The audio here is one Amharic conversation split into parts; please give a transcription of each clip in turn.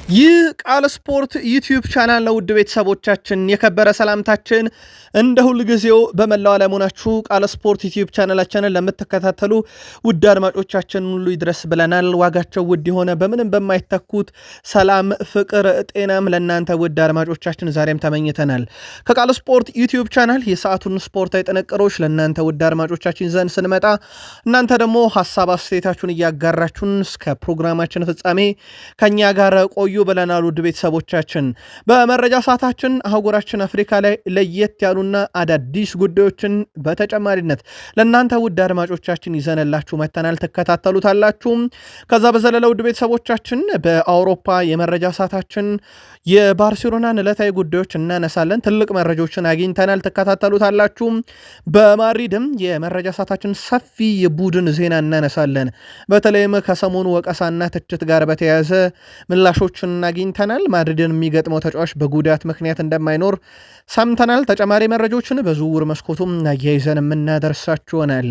ይህ ቃል ስፖርት ዩቲዩብ ቻናል ነው። ውድ ቤተሰቦቻችን የከበረ ሰላምታችን እንደ ሁል ጊዜው በመላው ዓለም ሆናችሁ ቃል ስፖርት ዩቲዩብ ቻናላችንን ለምትከታተሉ ውድ አድማጮቻችን ሁሉ ይድረስ ብለናል። ዋጋቸው ውድ የሆነ በምንም በማይተኩት ሰላም፣ ፍቅር፣ ጤናም ለእናንተ ውድ አድማጮቻችን ዛሬም ተመኝተናል። ከቃል ስፖርት ዩቲዩብ ቻናል የሰዓቱን ስፖርታዊ ጥንቅሮች ለእናንተ ውድ አድማጮቻችን ዘንድ ስንመጣ እናንተ ደግሞ ሀሳብ አስተያየታችሁን እያጋራችሁን እስከ ፕሮግራማችን ፍጻሜ ከኛ ጋር ቆዩ ብለናል። ውድ ቤተሰቦቻችን በመረጃ ሰዓታችን አህጉራችን አፍሪካ ላይ ለየት ያሉና አዳዲስ ጉዳዮችን በተጨማሪነት ለእናንተ ውድ አድማጮቻችን ይዘንላችሁ መተናል። ትከታተሉታላችሁ። ከዛ በዘለለ ውድ ቤተሰቦቻችን በአውሮፓ የመረጃ ሰዓታችን የባርሴሎናን ዕለታዊ ጉዳዮች እናነሳለን። ትልቅ መረጃዎችን አግኝተናል። ትከታተሉታላችሁ። በማድሪድም የመረጃ ሰዓታችን ሰፊ የቡድን ዜና እናነሳለን። በተለይም ከሰሞኑ ወቀሳና ትችት ጋር በተያያዘ ምላሾችን አግኝተናል። ማድሪድን የሚገጥመው ተጫዋች በጉዳት ምክንያት እንደማይኖር ሰምተናል። ተጨማሪ መረጃዎችን በዝውውር መስኮቱም አያይዘን የምናደርሳችሁ ይሆናል።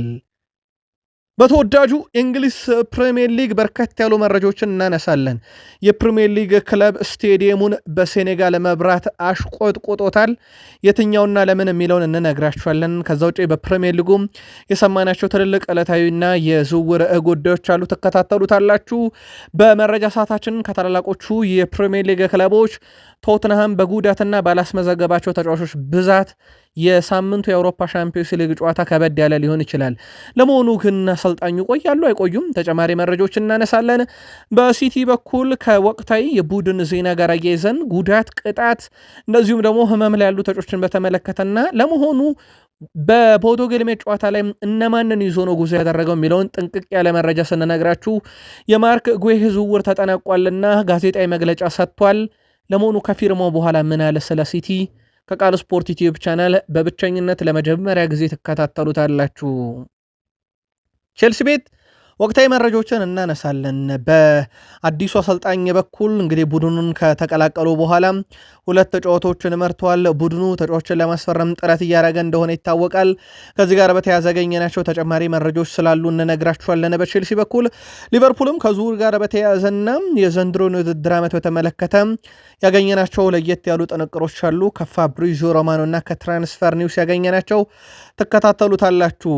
በተወዳጁ የእንግሊዝ ፕሪሚየር ሊግ በርከት ያሉ መረጃዎችን እናነሳለን። የፕሪሚየር ሊግ ክለብ ስቴዲየሙን በሴኔጋል መብራት አሽቆጥቁጦታል። የትኛውና ለምን የሚለውን እንነግራችኋለን። ከዛ ውጭ በፕሪሚየር ሊጉ የሰማናቸው ትልልቅ ዕለታዊና የዝውውር ጉዳዮች አሉ። ትከታተሉታላችሁ። በመረጃ ሰዓታችን ከታላላቆቹ የፕሪሚየር ሊግ ክለቦች ቶትንሃም በጉዳትና ባላስመዘገባቸው ተጫዋቾች ብዛት የሳምንቱ የአውሮፓ ሻምፒዮንስ ሊግ ጨዋታ ከበድ ያለ ሊሆን ይችላል። ለመሆኑ ግን አሰልጣኙ ቆያሉ አይቆዩም? ተጨማሪ መረጃዎች እናነሳለን። በሲቲ በኩል ከወቅታዊ የቡድን ዜና ጋር አያይዘን ጉዳት፣ ቅጣት እንደዚሁም ደግሞ ህመም ላይ ያሉ ተጫዋቾችን በተመለከተና ለመሆኑ በቦዶ glimt ጨዋታ ላይ እነማንን ይዞ ነው ጉዞ ያደረገው የሚለውን ጥንቅቅ ያለ መረጃ ስንነግራችሁ የማርክ ጉሄ ዝውውር ተጠናቋልና ጋዜጣዊ መግለጫ ሰጥቷል። ለመሆኑ ከፊርማው በኋላ ምን አለ ስለ ሲቲ? ከቃል ስፖርት ዩቲዩብ ቻናል በብቸኝነት ለመጀመሪያ ጊዜ ትከታተሉታላችሁ። ቼልሲ ቤት ወቅታዊ መረጃዎችን እናነሳለን። በአዲሱ አሰልጣኝ በኩል እንግዲህ ቡድኑን ከተቀላቀሉ በኋላ 2 ጨዋታዎችን መርተዋል። ቡድኑ ተጫዋቾችን ለማስፈረም ጥረት እያደረገ እንደሆነ ይታወቃል። ከዚህ ጋር በተያያዘ ያገኘናቸው ተጨማሪ መረጃዎች ስላሉ እንነግራችኋለን። በቼልሲ በኩል ሊቨርፑልም ከዝውውር ጋር በተያያዘና የዘንድሮን የውድድር ዓመት በተመለከተ ያገኘናቸው ለየት ያሉ ጥንቅሮች አሉ። ከፋብሪዚዮ ሮማኖ እና ከትራንስፈር ኒውስ ያገኘናቸው ትከታተሉታላችሁ።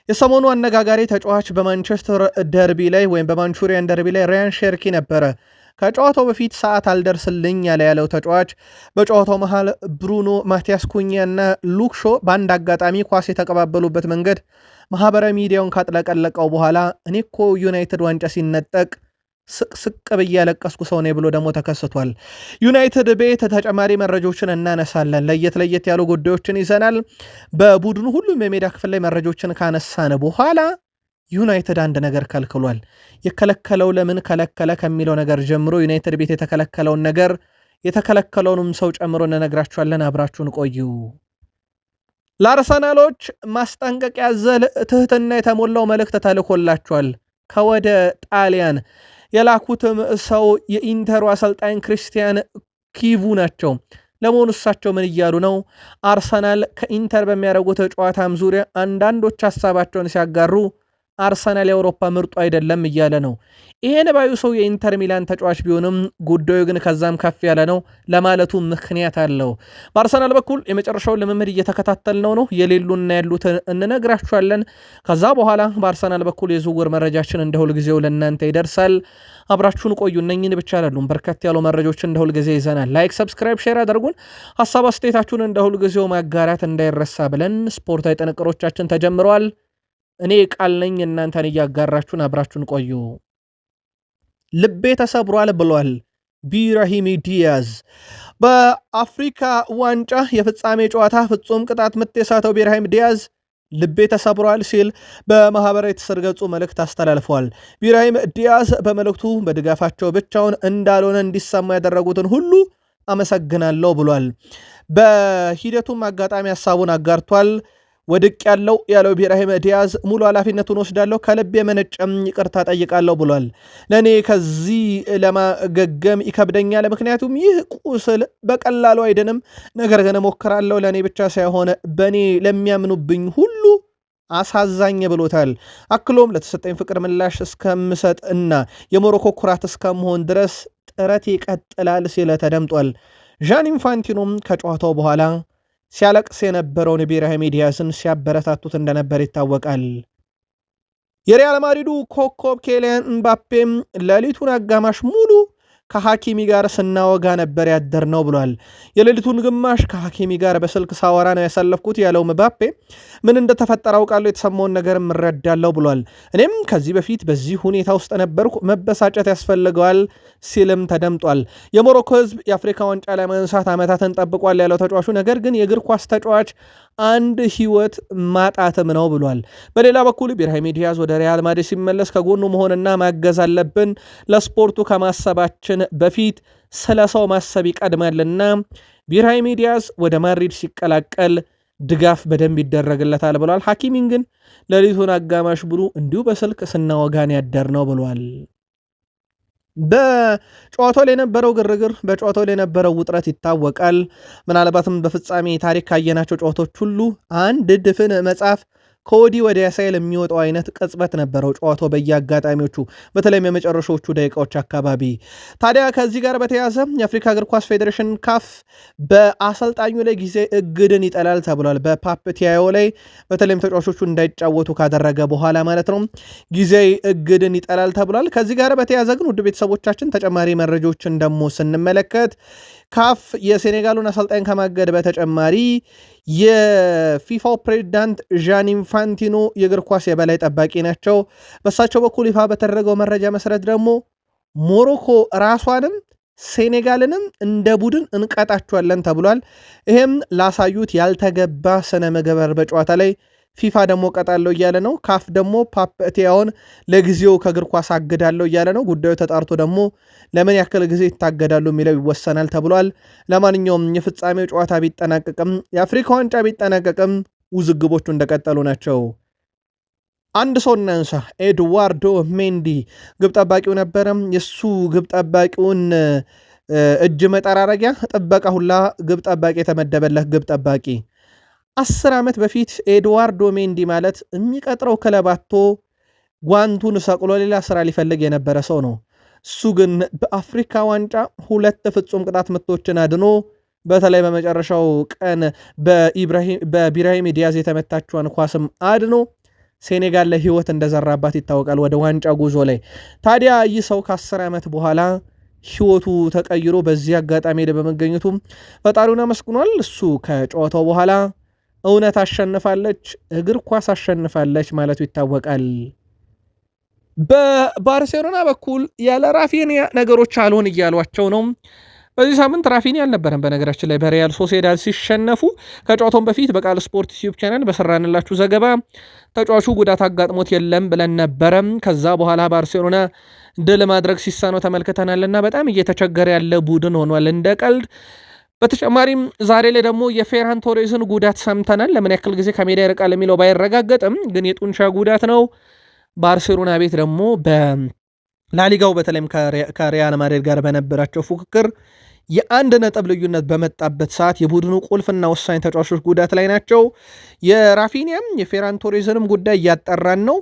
የሰሞኑ አነጋጋሪ ተጫዋች በማንቸስተር ደርቢ ላይ ወይም በማንቹሪያን ደርቢ ላይ ራያን ሼርኪ ነበረ። ከጨዋታው በፊት ሰዓት አልደርስልኝ ያለው ተጫዋች በጨዋታው መሃል ብሩኖ ማቲያስ ኩኛ እና ሉክሾ በአንድ አጋጣሚ ኳስ የተቀባበሉበት መንገድ ማህበራዊ ሚዲያውን ካጥለቀለቀው በኋላ እኔ እኮ ዩናይትድ ዋንጫ ሲነጠቅ ስቅ ብዬ ያለቀስኩ ሰው ነኝ ብሎ ደግሞ ተከስቷል። ዩናይትድ ቤት ተጨማሪ መረጃዎችን እናነሳለን። ለየት ያሉ ጉዳዮችን ይዘናል። በቡድኑ ሁሉም የሜዳ ክፍል ላይ መረጃዎችን ካነሳን በኋላ ዩናይትድ አንድ ነገር ከልክሏል። የከለከለው ለምን ከለከለ ከሚለው ነገር ጀምሮ ዩናይትድ ቤት የተከለከለውን ነገር የተከለከለውንም ሰው ጨምሮ እንነግራችኋለን። አብራችሁን ቆዩ። ለአርሰናሎች ማስጠንቀቂያ ያዘለ ትህትና የተሞላው መልእክት ተልኮላቸዋል። ከወደ ጣሊያን የላኩትም ሰው የኢንተሩ አሰልጣኝ ክሪስቲያን ኪቩ ናቸው። ለመሆኑ እሳቸው ምን እያሉ ነው? አርሰናል ከኢንተር በሚያደርጉት ጨዋታም ዙሪያ አንዳንዶች ሀሳባቸውን ሲያጋሩ አርሰናል የአውሮፓ ምርጡ አይደለም እያለ ነው። ይሄን ባዩ ሰው የኢንተር ሚላን ተጫዋች ቢሆንም ጉዳዩ ግን ከዛም ከፍ ያለ ነው ለማለቱ ምክንያት አለው። በአርሰናል በኩል የመጨረሻውን ልምምድ እየተከታተልነው ነው። የሌሉና ያሉትን እንነግራችኋለን። ከዛ በኋላ በአርሰናል በኩል የዝውውር መረጃችን እንደ ሁልጊዜው ለእናንተ ይደርሳል። አብራችሁን ቆዩ። እነኝን ብቻ አይደሉም፣ በርከት ያሉ መረጃዎች እንደ ሁልጊዜ ይዘናል። ላይክ፣ ሰብስክራይብ፣ ሼር አድርጉን። ሀሳብ አስተያየታችሁን እንደ ሁልጊዜው ማጋራት እንዳይረሳ ብለን ስፖርታዊ ጥንቅሮቻችን ተጀምረዋል። እኔ ቃል ነኝ፣ እናንተን እያጋራችሁን አብራችሁን ቆዩ። ልቤ ተሰብሯል ብሏል ብራሂም ዲያዝ። በአፍሪካ ዋንጫ የፍጻሜ ጨዋታ ፍጹም ቅጣት ምት የሳተው ብራሂም ዲያዝ ልቤ ተሰብሯል ሲል በማህበራዊ ትስስር ገጹ መልእክት አስተላልፏል። ብራሂም ዲያዝ በመልእክቱ በድጋፋቸው ብቻውን እንዳልሆነ እንዲሰማ ያደረጉትን ሁሉ አመሰግናለሁ ብሏል። በሂደቱም አጋጣሚ ሀሳቡን አጋርቷል። ወድቅ ያለው ብራሂም ዲያዝ ሙሉ ኃላፊነቱን ወስዳለሁ፣ ከልብ የመነጨም ይቅርታ ጠይቃለሁ ብሏል። ለእኔ ከዚህ ለማገገም ይከብደኛል፣ ምክንያቱም ይህ ቁስል በቀላሉ አይደንም። ነገር ግን እሞክራለሁ፣ ለእኔ ብቻ ሳይሆን በእኔ ለሚያምኑብኝ ሁሉ አሳዛኝ ብሎታል። አክሎም ለተሰጠኝ ፍቅር ምላሽ እስከምሰጥ እና የሞሮኮ ኩራት እስከመሆን ድረስ ጥረት ይቀጥላል ሲል ተደምጧል። ዣን ኢንፋንቲኖም ከጨዋታው በኋላ ሲያለቅስ የነበረውን ብራሂም ዲያዝን ሲያበረታቱት እንደነበር ይታወቃል። የሪያል ማድሪዱ ኮከብ ኬሊያን ኤምባፔም ሌሊቱን አጋማሽ ሙሉ ከሐኪሚ ጋር ስናወጋ ነበር ያደር ነው ብሏል። የሌሊቱን ግማሽ ከሐኪሚ ጋር በስልክ ሳወራ ነው ያሳለፍኩት ያለው ምባፔ ምን እንደተፈጠረ አውቃለሁ፣ የተሰማውን ነገር እረዳለሁ ብሏል። እኔም ከዚህ በፊት በዚህ ሁኔታ ውስጥ ነበርኩ፣ መበሳጨት ያስፈልገዋል ሲልም ተደምጧል። የሞሮኮ ሕዝብ የአፍሪካ ዋንጫ ለማንሳት ዓመታትን ጠብቋል ያለው ተጫዋቹ ነገር ግን የእግር ኳስ ተጫዋች አንድ ህይወት ማጣትም ነው ብሏል። በሌላ በኩል ብራሂም ዲያዝ ወደ ሪያል ማድሪድ ሲመለስ ከጎኑ መሆንና ማገዝ አለብን። ለስፖርቱ ከማሰባችን በፊት ስለ ሰው ማሰብ ይቀድማልና ብራሂም ዲያዝ ወደ ማድሪድ ሲቀላቀል ድጋፍ በደንብ ይደረግለታል ብሏል። ሐኪሚን ግን ሌሊቱን አጋማሽ ብሉ እንዲሁ በስልክ ስናወጋን ያደር ነው ብሏል። በጨዋታው ላይ የነበረው ግርግር፣ በጨዋታው ላይ የነበረው ውጥረት ይታወቃል። ምናልባትም በፍጻሜ ታሪክ ካየናቸው ጨዋታዎች ሁሉ አንድ ድፍን መጽሐፍ ከወዲህ ወደ ያሳይል የሚወጣው አይነት ቅጽበት ነበረው ጨዋታው በየአጋጣሚዎቹ፣ በተለይም የመጨረሻዎቹ ደቂቃዎች አካባቢ። ታዲያ ከዚህ ጋር በተያያዘ የአፍሪካ እግር ኳስ ፌዴሬሽን ካፍ በአሰልጣኙ ላይ ጊዜ እግድን ይጠላል ተብሏል። በፓፕ ቲያዮ ላይ በተለይም ተጫዋቾቹ እንዳይጫወቱ ካደረገ በኋላ ማለት ነው ጊዜ እግድን ይጠላል ተብሏል። ከዚህ ጋር በተያያዘ ግን ውድ ቤተሰቦቻችን ተጨማሪ መረጃዎችን ደግሞ ስንመለከት ካፍ የሴኔጋሉን አሰልጣኝ ከማገድ በተጨማሪ የፊፋው ፕሬዚዳንት ዣን ኢንፋንቲኖ የእግር ኳስ የበላይ ጠባቂ ናቸው። በሳቸው በኩል ይፋ በተደረገው መረጃ መሰረት ደግሞ ሞሮኮ ራሷንም ሴኔጋልንም እንደ ቡድን እንቀጣቸዋለን ተብሏል። ይህም ላሳዩት ያልተገባ ስነ ምግባር በጨዋታ ላይ ፊፋ ደግሞ ቀጣለው እያለ ነው። ካፍ ደግሞ ፓፕቲያውን ለጊዜው ከእግር ኳስ አግዳለው እያለ ነው። ጉዳዩ ተጣርቶ ደግሞ ለምን ያክል ጊዜ ይታገዳሉ የሚለው ይወሰናል ተብሏል። ለማንኛውም የፍጻሜው ጨዋታ ቢጠናቀቅም የአፍሪካ ዋንጫ ቢጠናቀቅም ውዝግቦቹ እንደቀጠሉ ናቸው። አንድ ሰው እናንሳ። ኤድዋርዶ ሜንዲ ግብ ጠባቂው ነበረ። የሱ ግብ ጠባቂውን እጅ መጠራረጊያ ጥበቃ ሁላ ግብ ጠባቂ የተመደበለት ግብ ጠባቂ 10 ዓመት በፊት ኤድዋርዶ ሜንዲ ማለት የሚቀጥረው ክለባቶ ጓንቱን ሰቅሎ ሌላ ስራ ሊፈልግ የነበረ ሰው ነው። እሱ ግን በአፍሪካ ዋንጫ 2 ፍጹም ቅጣት ምቶችን አድኖ በተለይ በመጨረሻው ቀን በብራሂም ዲያዝ የተመታችዋን ኳስም አድኖ ሴኔጋል ለህይወት እንደዘራባት ይታወቃል ወደ ዋንጫ ጉዞ ላይ። ታዲያ ይህ ሰው ከ10 ዓመት በኋላ ህይወቱ ተቀይሮ በዚህ አጋጣሚ በመገኘቱ ፈጣሪውን አመስግኗል። እሱ ከጨዋታው በኋላ እውነት አሸንፋለች፣ እግር ኳስ አሸንፋለች ማለቱ ይታወቃል። በባርሴሎና በኩል ያለ ራፊኒያ ነገሮች አልሆን እያሏቸው ነው። በዚህ ሳምንት ራፊኒያ አልነበረም። በነገራችን ላይ በሪያል ሶሴዳድ ሲሸነፉ ከጨዋታው በፊት በቃል ስፖርት ዩቲዩብ ቻናል በሰራንላችሁ ዘገባ ተጫዋቹ ጉዳት አጋጥሞት የለም ብለን ነበረ። ከዛ በኋላ ባርሴሎና ድል ማድረግ ሲሳነው ተመልክተናልና በጣም እየተቸገረ ያለ ቡድን ሆኗል እንደ ቀልድ። በተጨማሪም ዛሬ ላይ ደግሞ የፌራን ቶሬዝን ጉዳት ሰምተናል። ለምን ያክል ጊዜ ከሜዳ ይርቃል የሚለው ባይረጋገጥም ግን የጡንቻ ጉዳት ነው። ባርሴሎና ቤት ደግሞ በላሊጋው በተለይም ከሪያል ማድሪድ ጋር በነበራቸው ፉክክር የአንድ ነጥብ ልዩነት በመጣበት ሰዓት የቡድኑ ቁልፍና ወሳኝ ተጫዋቾች ጉዳት ላይ ናቸው። የራፊኒያም የፌራን ቶሬዝንም ጉዳይ እያጠራን ነው።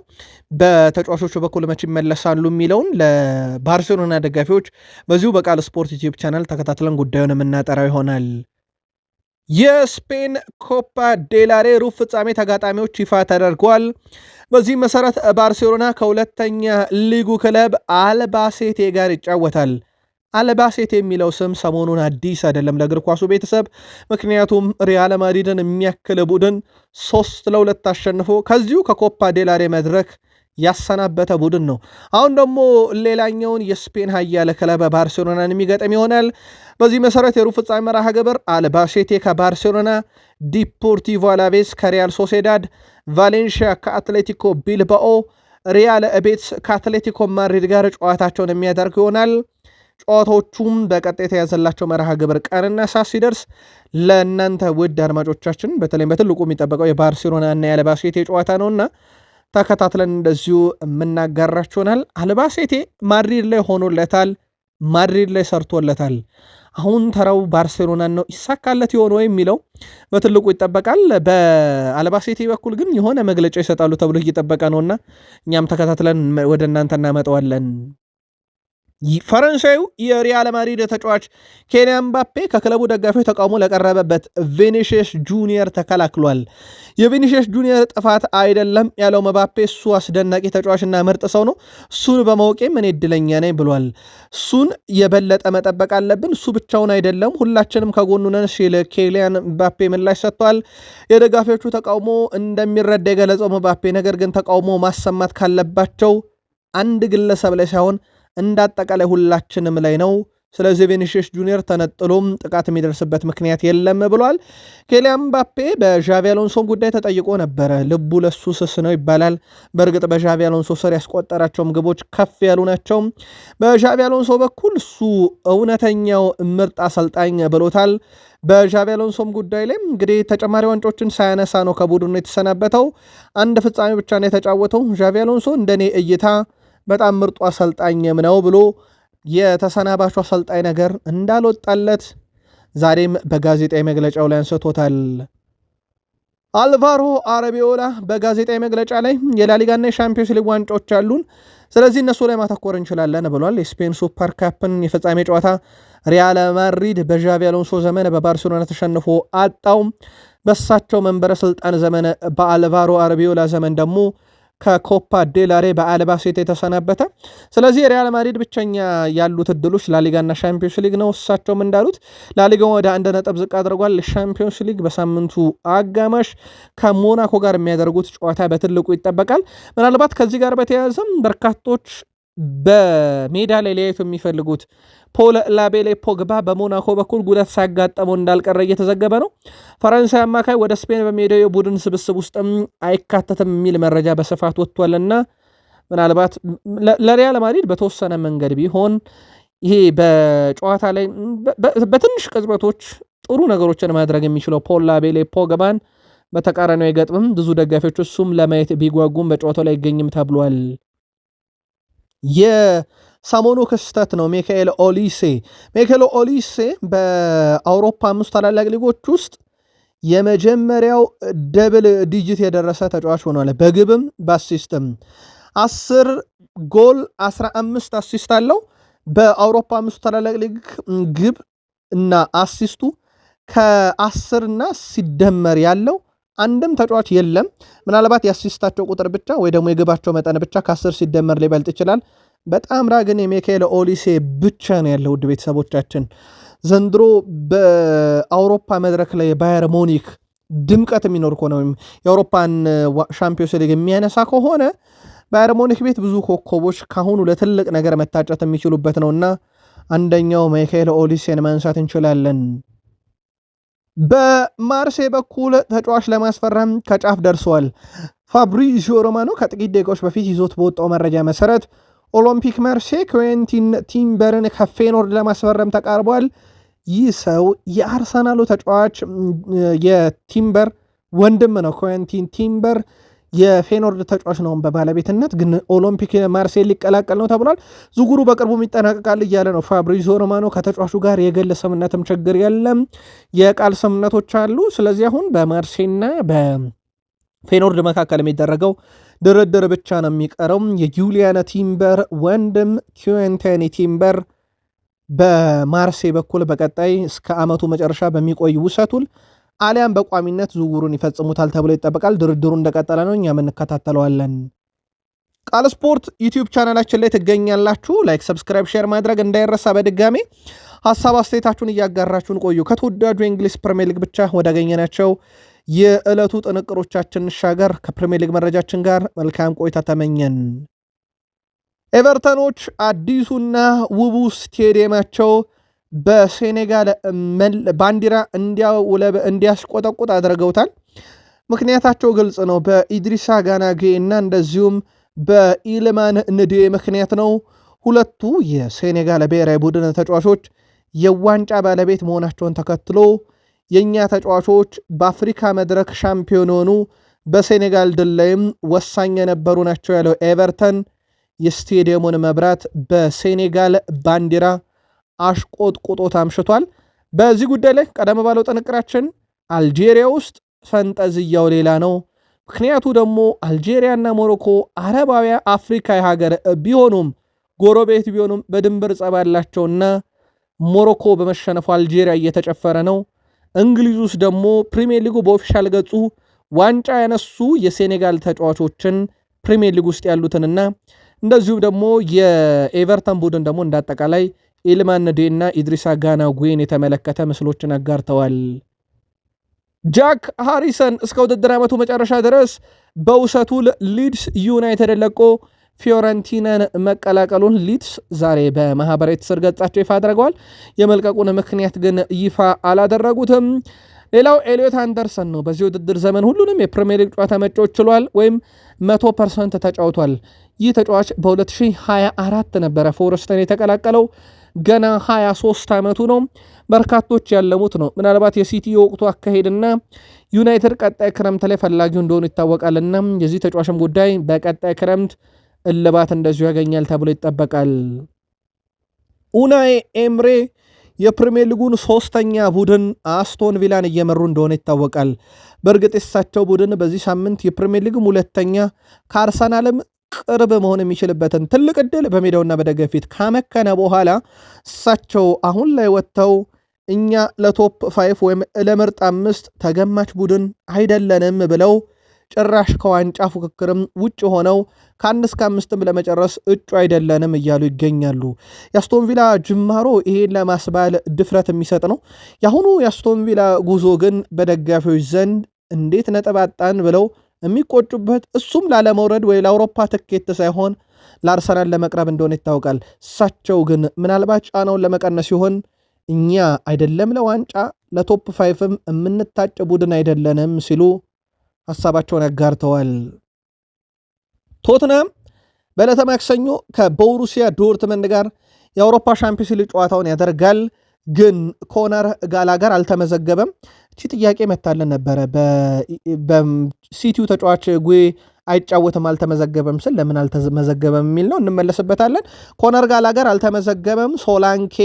በተጫዋቾቹ በኩል መቼ ይመለሳሉ የሚለውን ለባርሴሎና ደጋፊዎች በዚሁ በቃል ስፖርት ዩቲዩብ ቻናል ተከታትለን ጉዳዩን የምናጠራው ይሆናል። የስፔን ኮፓ ዴላሬ ሩብ ፍጻሜ ተጋጣሚዎች ይፋ ተደርጓል። በዚህ መሰረት ባርሴሎና ከሁለተኛ ሊጉ ክለብ አልባሴቴ ጋር ይጫወታል። አልባሴቴ የሚለው ስም ሰሞኑን አዲስ አይደለም ለእግር ኳሱ ቤተሰብ። ምክንያቱም ሪያል ማድሪድን የሚያክል ቡድን 3-2 አሸንፎ ከዚሁ ከኮፓ ዴላሬ መድረክ ያሰናበተ ቡድን ነው። አሁን ደግሞ ሌላኛውን የስፔን ኃያል ክለብ ባርሴሎናን የሚገጥም ይሆናል። በዚህ መሰረት የሩብ ፍጻሜ መርሃ ግብር አልባሴቴ ከባርሴሎና፣ ዲፖርቲቮ አላቬስ ከሪያል ሶሴዳድ፣ ቫሌንሺያ ከአትሌቲኮ ቢልባኦ፣ ሪያል ቤትስ ከአትሌቲኮ ማድሪድ ጋር ጨዋታቸውን የሚያደርግ ይሆናል። ጨዋታዎቹም በቀጣይ የተያዘላቸው መርሃ ግብር ቀንና ሰዓት ሲደርስ ለእናንተ ውድ አድማጮቻችን በተለይም በትልቁ የሚጠበቀው የባርሴሎና እና የአልባሴቴ ጨዋታ ነውና ተከታትለን እንደዚሁ የምናጋራችሁናል። አልባሴቴ ማድሪድ ላይ ሆኖለታል፣ ማድሪድ ላይ ሰርቶለታል። አሁን ተራው ባርሴሎናን ነው። ይሳካለት ይሆን ወይ የሚለው በትልቁ ይጠበቃል። በአልባሴቴ በኩል ግን የሆነ መግለጫ ይሰጣሉ ተብሎ እየጠበቀ ነውና እኛም ተከታትለን ወደ እናንተ እናመጣዋለን። ፈረንሳዩ የሪያል ማድሪድ ተጫዋች ኬሊያን ምባፔ ከክለቡ ደጋፊዎች ተቃውሞ ለቀረበበት ቪኒሺየስ ጁኒየር ተከላክሏል። የቪኒሺየስ ጁኒየር ጥፋት አይደለም ያለው ምባፔ እሱ አስደናቂ ተጫዋችና ምርጥ ሰው ነው፣ እሱን በማወቄም እኔ እድለኛ ነኝ ብሏል። እሱን የበለጠ መጠበቅ አለብን፣ እሱ ብቻውን አይደለም፣ ሁላችንም ከጎኑ ነን ሲል ኬሊያን ምባፔ ምላሽ ሰጥቷል። የደጋፊዎቹ ተቃውሞ እንደሚረዳ የገለጸው ምባፔ ነገር ግን ተቃውሞ ማሰማት ካለባቸው አንድ ግለሰብ ላይ ሳይሆን እንዳጠቃላይ ሁላችንም ላይ ነው። ስለዚህ ቪኒሺየስ ጁኒየር ተነጥሎም ጥቃት የሚደርስበት ምክንያት የለም ብሏል። ኬሊያን ምባፔ በዣቪ አሎንሶም ጉዳይ ተጠይቆ ነበረ። ልቡ ለሱ ስስ ነው ይባላል። በእርግጥ በዣቪ አሎንሶ ስር ያስቆጠራቸውም ግቦች ከፍ ያሉ ናቸው። በዣቪ አሎንሶ በኩል እሱ እውነተኛው ምርጥ አሰልጣኝ ብሎታል። በዣቪ አሎንሶም ጉዳይ ላይ እንግዲህ ተጨማሪ ዋንጫዎችን ሳያነሳ ነው ከቡድኑ የተሰናበተው። አንድ ፍጻሜ ብቻ ነው የተጫወተው። ዣቪ አሎንሶ እንደኔ እይታ በጣም ምርጡ አሰልጣኝም ነው ብሎ የተሰናባቹ አሰልጣኝ ነገር እንዳልወጣለት ዛሬም በጋዜጣዊ መግለጫው ላይ አንስቶታል። አልቫሮ አረቢዮላ በጋዜጣዊ መግለጫ ላይ የላሊጋና የሻምፒዮንስ ሊግ ዋንጫዎች አሉን፣ ስለዚህ እነሱ ላይ ማተኮር እንችላለን ብሏል። የስፔን ሱፐር ካፕን የፍጻሜ ጨዋታ ሪያል ማድሪድ በዣቪ አሎንሶ ዘመን በባርሴሎና ተሸንፎ አጣው። በሳቸው መንበረ ስልጣን ዘመን በአልቫሮ አረቢዮላ ዘመን ደግሞ ከኮፓ ዴላሬ በአልባሴት የተሰናበተ። ስለዚህ የሪያል ማድሪድ ብቸኛ ያሉት እድሎች ላሊጋና ሻምፒዮንስ ሊግ ነው። እሳቸውም እንዳሉት ላሊጋው ወደ 1 ነጥብ ዝቅ አድርጓል። ሻምፒዮንስ ሊግ በሳምንቱ አጋማሽ ከሞናኮ ጋር የሚያደርጉት ጨዋታ በትልቁ ይጠበቃል። ምናልባት ከዚህ ጋር በተያያዘም በርካቶች በሜዳ ላይ ሊያዩት የሚፈልጉት ፖል ላቤሌ ፖግባ በሞናኮ በኩል ጉዳት ሳያጋጠመው እንዳልቀረ እየተዘገበ ነው። ፈረንሳይ አማካይ ወደ ስፔን በሜዳው የቡድን ስብስብ ውስጥም አይካተትም የሚል መረጃ በስፋት ወጥቷልና ምናልባት ለሪያል ማድሪድ በተወሰነ መንገድ ቢሆን ይሄ በጨዋታ ላይ በትንሽ ቅጽበቶች ጥሩ ነገሮችን ማድረግ የሚችለው ፖል ላቤሌ ፖግባን በተቃራኒው አይገጥምም። ብዙ ደጋፊዎች እሱም ለማየት ቢጓጉም በጨዋታው ላይ አይገኝም ተብሏል። የሰሞኑ ክስተት ነው። ሚካኤል ኦሊሴ በአውሮፓ 5 ታላላቅ ሊጎች ውስጥ የመጀመሪያው ደብል ዲጂት የደረሰ ተጫዋች ሆኗል። በግብም በአሲስትም 10 ጎል 15 አሲስት አለው። በአውሮፓ 5 ታላላቅ ሊግ ግብ እና አሲስቱ ከ10 እና ሲደመር ያለው አንድም ተጫዋች የለም። ምናልባት የአሲስታቸው ቁጥር ብቻ ወይ ደግሞ የግባቸው መጠን ብቻ ከ10 ሲደመር ሊበልጥ ይችላል። በጣም ግን የሚካኤል ኦሊሴ ብቻ ነው ያለው። ውድ ቤተሰቦቻችን ዘንድሮ በአውሮፓ መድረክ ላይ ባየር ሙኒክ ድምቀት የሚኖር ከሆነ ወይም የአውሮፓን ሻምፒዮንስ ሊግ የሚያነሳ ከሆነ ባየር ሙኒክ ቤት ብዙ ኮከቦች ካሁኑ ለትልቅ ነገር መታጨት የሚችሉበት ነውና አንደኛው ሚካኤል ኦሊሴን ማንሳት እንችላለን። በማርሴ በኩል ተጫዋች ለማስፈረም ከጫፍ ደርሰዋል። ፋብሪዚዮ ሮማኖ ከጥቂት ደቂቃዎች በፊት ይዞት በወጣው መረጃ መሰረት ኦሎምፒክ ማርሴ ኩዌንቲን ቲምበርን ከፌኖርድ ለማስፈረም ተቃርቧል። ይህ ሰው የአርሰናሉ ተጫዋች የቲምበር ወንድም ነው። ኩዌንቲን ቲምበር የፌኖርድ ተጫዋች ነው በባለቤትነት፣ ግን ኦሎምፒክ ማርሴይ ሊቀላቀል ነው ተብሏል። ዝውውሩ በቅርቡ ይጠናቀቃል እያለ ነው ፋብሪዚዮ ሮማኖ። ከተጫዋቹ ጋር የግል ስምምነትም ችግር የለም፣ የቃል ስምምነቶች አሉ። ስለዚህ አሁን በማርሴይና በፌኖርድ መካከል የሚደረገው ድርድር ብቻ ነው የሚቀረው። የጁሊያን ቲምበር ወንድም ኩዌንቲን ቲምበር በማርሴይ በኩል በቀጣይ እስከ ዓመቱ መጨረሻ በሚቆይ ውሰቱል አሊያም በቋሚነት ዝውውሩን ይፈጽሙታል ተብሎ ይጠበቃል። ድርድሩ እንደቀጠለ ነው፣ እኛም እንከታተለዋለን። ቃል ስፖርት ዩቲዩብ ቻናላችን ላይ ትገኛላችሁ። ላይክ፣ ሰብስክራይብ፣ ሼር ማድረግ እንዳይረሳ። በድጋሜ ሀሳብ አስተያየታችሁን እያጋራችሁን ቆዩ። ከተወዳጁ የእንግሊዝ ፕሪሚየር ሊግ ብቻ ወዳገኘናቸው የዕለቱ ጥንቅሮቻችን እንሻገር። ከፕሪሚየር ሊግ መረጃችን ጋር መልካም ቆይታ ተመኘን። ኤቨርተኖች አዲሱና ውቡ ስቴዲየማቸው በሴኔጋል ባንዲራ እንዲያስቆጠቁጥ አድርገውታል። ምክንያታቸው ግልጽ ነው። በኢድሪሳ ጋናጌ እና እንደዚሁም በኢልማን ንዴ ምክንያት ነው። ሁለቱ የሴኔጋል ብሔራዊ ቡድን ተጫዋቾች የዋንጫ ባለቤት መሆናቸውን ተከትሎ የእኛ ተጫዋቾች በአፍሪካ መድረክ ሻምፒዮን ሆኑ፣ በሴኔጋል ድል ላይም ወሳኝ የነበሩ ናቸው ያለው ኤቨርተን የስቴዲየሙን መብራት በሴኔጋል ባንዲራ አሽቆጥቁጦት አምሽቷል። በዚህ ጉዳይ ላይ ቀደም ባለው ጥንቅራችን አልጄሪያ ውስጥ ፈንጠዝያው ሌላ ነው። ምክንያቱ ደግሞ አልጄሪያና ሞሮኮ አረባዊ አፍሪካዊ ሀገር ቢሆኑም ጎረቤት ቢሆኑም በድንበር ጸብ አላቸውና ሞሮኮ በመሸነፉ አልጄሪያ እየተጨፈረ ነው። እንግሊዝ ውስጥ ደግሞ ፕሪሚየር ሊጉ በኦፊሻል ገጹ ዋንጫ ያነሱ የሴኔጋል ተጫዋቾችን ፕሪሚየር ሊግ ውስጥ ያሉትንና እንደዚሁም ደግሞ የኤቨርተን ቡድን ደግሞ እንዳጠቃላይ ኢልማን ነዴ እና ኢድሪሳ ጋና ጉዌን የተመለከተ ምስሎችን አጋርተዋል። ጃክ ሃሪሰን እስከ ውድድር ዓመቱ መጨረሻ ድረስ በውሰቱ ሊድስ ዩናይትድ ለቆ ፊዮረንቲናን መቀላቀሉን ሊድስ ዛሬ በማህበራዊ ትስስር ገጻቸው ይፋ አድርገዋል። የመልቀቁን ምክንያት ግን ይፋ አላደረጉትም። ሌላው ኤሊዮት አንደርሰን ነው። በዚህ ውድድር ዘመን ሁሉንም የፕሪሚየር ሊግ ጨዋታ መጫወት ችሏል፣ ወይም 100% ተጫውቷል። ይህ ተጫዋች በ2024 ነበረ ፎረስተን የተቀላቀለው። ገና 23 ዓመቱ ነው። በርካቶች ያለሙት ነው። ምናልባት የሲቲ የወቅቱ አካሄድና ዩናይትድ ቀጣይ ክረምት ላይ ፈላጊው እንደሆኑ ይታወቃልና የዚህ ተጫዋችም ጉዳይ በቀጣይ ክረምት እልባት እንደዚሁ ያገኛል ተብሎ ይጠበቃል። ኡናይ ኤምሬ የፕሪሚየር ሊጉን 3ኛ ቡድን አስቶን ቪላን እየመሩ እንደሆነ ይታወቃል። በእርግጥ የሳቸው ቡድን በዚህ ሳምንት የፕሪሚየር ሊግም 2ኛ ከአርሰናልም ቅርብ መሆን የሚችልበትን ትልቅ ዕድል በሜዳውና በደጋፊ ፊት ካመከነ በኋላ እሳቸው አሁን ላይ ወጥተው እኛ ለቶፕ 5 ወይም ለምርጥ 5 ተገማች ቡድን አይደለንም ብለው ጭራሽ ከዋንጫ ፉክክርም ውጭ ሆነው ከ1 እስከ 5 ለመጨረስ እጩ አይደለንም እያሉ ይገኛሉ። የአስቶን ቪላ ጅማሮ ይሄን ለማስባል ድፍረት የሚሰጥ ነው። የአሁኑ የአስቶን ቪላ ጉዞ ግን በደጋፊዎች ዘንድ እንዴት ነጥብ አጣን ብለው የሚቆጩበት፣ እሱም ላለመውረድ ወይ ለአውሮፓ ትኬት ሳይሆን ለአርሰናል ለመቅረብ እንደሆነ ይታወቃል። እሳቸው ግን ምናልባት ጫናውን ለመቀነስ ሲሆን እኛ አይደለም ለዋንጫ ለቶፕ 5ም የምንታጭ ቡድን አይደለንም ሲሉ ሐሳባቸውን ያጋርተዋል። ቶትናም በዕለተ ማክሰኞ ከቦሩሲያ ዶርትመንድ ጋር የአውሮፓ ሻምፒዮንስ ሊግ ጨዋታውን ያደርጋል። ግን ኮነር ጋላገር አልተመዘገበም። እቺ ጥያቄ መታለን ነበረ። በሲቲው ተጫዋች ጉዌ አይጫወትም አልተመዘገበም ስል ለምን አልተመዘገበም የሚል ነው፣ እንመለስበታለን። ኮነር ጋላገር አልተመዘገበም። ሶላንኬ፣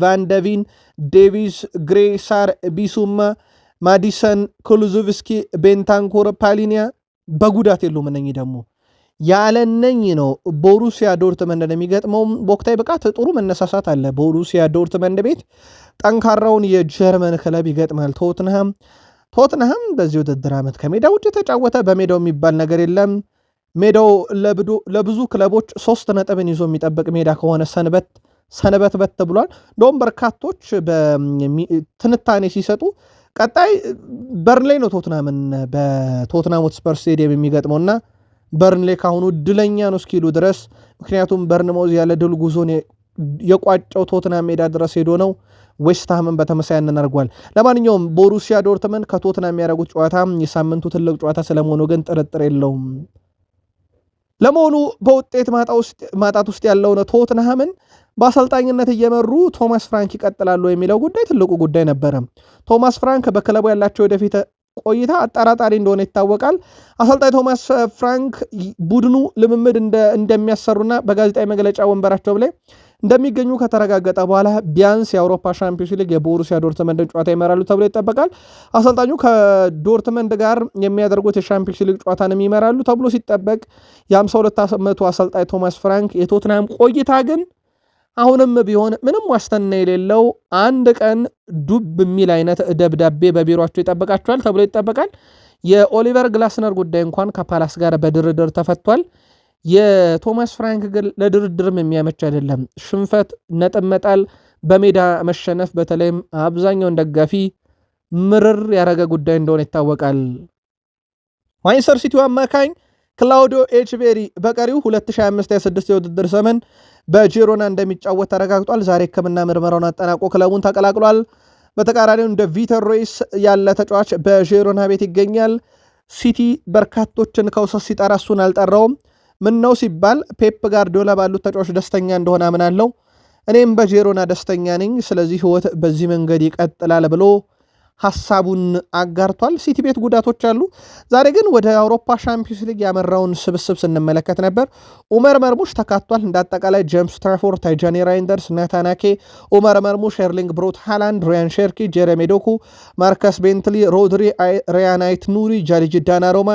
ቫንደቪን፣ ዴቪስ፣ ግሬሳር፣ ቢሱማ፣ ማዲሰን፣ ኩሉዙቭስኪ፣ ቤንታንኩር፣ ፓሊኒያ በጉዳት የሉም። እነኚህ ደግሞ ያለነኝ ነው ቦሩሲያ ዶርትመንድ የሚገጥመው። በወቅታዊ ብቃት ጥሩ መነሳሳት አለ። ቦሩሲያ ዶርትመንድ ቤት ጠንካራውን የጀርመን ክለብ ይገጥማል ቶትንሃም በዚህ ውድድር ዓመት ከሜዳ ውጭ የተጫወተ በሜዳው የሚባል ነገር የለም። ሜዳው ለብዙ ክለቦች 3 ነጥብን ይዞ የሚጠብቅ ሜዳ ከሆነ ሰንበት በት ብሏል። እንደውም በርካቶች በትንታኔ ሲሰጡ ቀጣይ በርንሌይ ነው ቶትንሃምን በቶትንሃም ሆትስፐር ስቴዲየም የሚገጥመውና በርንሌይ ካሁኑ ድለኛ ነው እስኪሉ ድረስ፣ ምክንያቱም በርንማውዝ ያለ ድል ጉዞን የቋጨው ቶትንሃም ሜዳ ድረስ ሄዶ ነው። ዌስትሃምን በተመሳይ አድርጓል። ለማንኛውም ቦሩሲያ ዶርትመንድ ከቶትንሃም የሚያደርጉት ጨዋታ የሳምንቱ ትልቅ ጨዋታ ስለመሆኑ ግን ጥርጥር የለውም። ለመሆኑ በውጤት ማጣት ውስጥ ያለውን ቶትንሃምን በአሰልጣኝነት እየመሩ ቶማስ ፍራንክ ይቀጥላሉ የሚለው ጉዳይ ትልቁ ጉዳይ ነበረ። ቶማስ ፍራንክ በክለቡ ያላቸው ወደፊት ቆይታ አጠራጣሪ እንደሆነ ይታወቃል። አሰልጣኝ ቶማስ ፍራንክ ቡድኑ ልምምድ እንደሚያሰሩና በጋዜጣዊ መግለጫ ወንበራቸው ላይ እንደሚገኙ ከተረጋገጠ በኋላ ቢያንስ የአውሮፓ ሻምፒዮንስ ሊግ የቦሩሲያ ዶርትመንድን ጨዋታ ይመራሉ ተብሎ ይጠበቃል። አሰልጣኙ ከዶርትመንድ ጋር የሚያደርጉት የሻምፒዮንስ ሊግ ጨዋታንም ይመራሉ ተብሎ ሲጠበቅ የ52 ዓመቱ አሰልጣኝ ቶማስ ፍራንክ የቶትናም ቆይታ ግን አሁንም ቢሆን ምንም ዋስትና የሌለው አንድ ቀን ዱብ የሚል አይነት ደብዳቤ በቢሮቸው ይጠበቃቸዋል ተብሎ ይጠበቃል። የኦሊቨር ግላስነር ጉዳይ እንኳን ከፓላስ ጋር በድርድር ተፈቷል። የቶማስ ፍራንክ ግን ለድርድርም የሚያመች አይደለም። ሽንፈት፣ ነጥብ መጣል፣ በሜዳ መሸነፍ በተለይም አብዛኛውን ደጋፊ ምርር ያረገ ጉዳይ እንደሆነ ይታወቃል። ማንቸስተር ሲቲው አማካኝ ክላውዲዮ ኤችቬሪ በቀሪው 2025/26 የውድድር ዘመን በጂሮና እንደሚጫወት ተረጋግጧል። ዛሬ ሕክምና ምርመራውን አጠናቆ ክለቡን ተቀላቅሏል። በተቃራኒው እንደ ቪተር ሮይስ ያለ ተጫዋች በጂሮና ቤት ይገኛል። ሲቲ በርካቶችን ከውሰት ሲጠራ እሱን አልጠራውም። ምን ነው ሲባል ፔፕ ጋርዲዮላ ባሉት ተጫዋች ደስተኛ እንደሆነ አምናለሁ፣ እኔም በጂሮና ደስተኛ ነኝ፣ ስለዚህ ህይወት በዚህ መንገድ ይቀጥላል ብሎ ሐሳቡን አጋርቷል። ሲቲ ቤት ጉዳቶች አሉ። ዛሬ ግን ወደ አውሮፓ ሻምፒዮንስ ሊግ ያመራውን ስብስብ ስንመለከት ነበር። ኡመር መርሙሽ ተካቷል። እንዳጠቃላይ ጄምስ ትራፎርድ፣ ታይጃኒ ራይንደርስ፣ ናታናኬ፣ ኡመር መርሙሽ፣ ኤርሊንግ ብሮት ሃላንድ፣ ሪያን ሼርኪ፣ ጀረሚ ዶኩ፣ ማርከስ ቤንትሊ፣ ሮድሪ፣ ሪያን አይት ኑሪ፣ ጃሊጅ ዳናሮማ፣